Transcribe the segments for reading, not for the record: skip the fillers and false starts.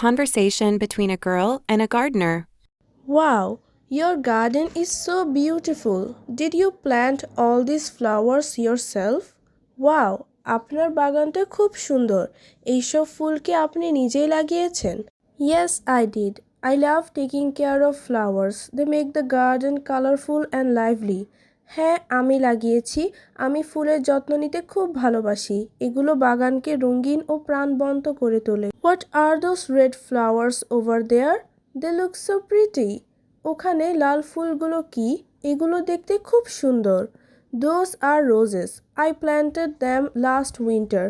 conversation between a girl and a gardener. Wow, your garden is so beautiful. Did you plant all these flowers yourself? Wow, আপনার বাগানটা খুব সুন্দর। এইসব ফুল কি আপনি নিজেই লাগিয়েছেন? Yes, I did. I love taking care of flowers. They make the garden colorful and lively. হ্যাঁ, আমি লাগিয়েছি। আমি ফুলের যত্ন নিতে খুব ভালোবাসি। এগুলো বাগানকে রঙিন ও প্রাণবন্ত করে তোলে। What are those red flowers over there? They look so pretty. ওখানে লাল ফুলগুলো কি? এগুলো দেখতে খুব সুন্দর। Those are roses. I planted them last winter.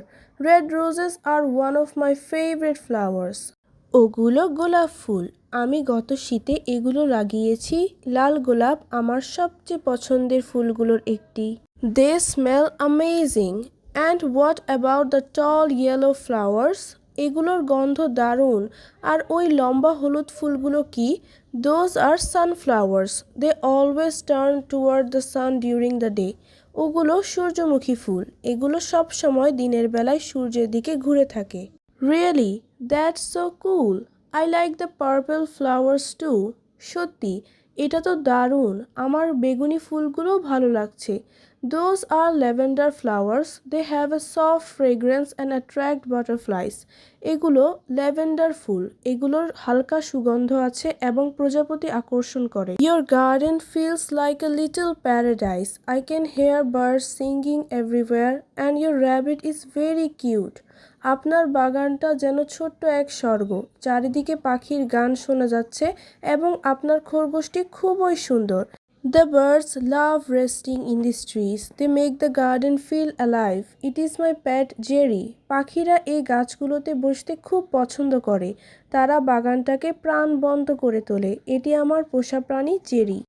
Red roses are one of my favorite flowers. ওগুলো গোলাপ ফুল। আমি গত শীতে এগুলো লাগিয়েছি। লাল গোলাপ আমার সবচেয়ে পছন্দের ফুলগুলোর একটি। They smell amazing. And what about the tall yellow flowers? এগুলোর গন্ধ দারুণ। আর ওই লম্বা হলুদ ফুলগুলো কি? Those are sunflowers. They always turn toward the sun during the day. ওগুলো সূর্যমুখী ফুল। এগুলো সব সময় দিনের বেলায় সূর্যের দিকে ঘুরে থাকে। Really? That's so cool. I like the purple flowers too. সত্যি, এটা তো দারুণ। আমার বেগুনি ফুলগুলোও ভালো লাগছে। Those are lavender flowers. They have a soft fragrance and attract butterflies. এগুলো ল্যাভেন্ডার ফুল। এগুলোর হালকা সুগন্ধ আছে এবং প্রজাপতি আকর্ষণ করে। Your garden feels like a little paradise. I can hear birds singing everywhere and your rabbit is very cute. আপনার বাগানটা যেন ছোট্ট এক স্বর্গ। চারিদিকে পাখির গান শোনা যাচ্ছে এবং আপনার খরগোশটি খুবই সুন্দর। The birds love resting in these trees. They make the garden feel alive. It is my pet Jerry. পাখিরা এই গাছগুলোতে বসতে খুব পছন্দ করে। তারা বাগানটাকে প্রাণবন্ত করে তোলে। এটি আমার পোষা প্রাণী জেরি।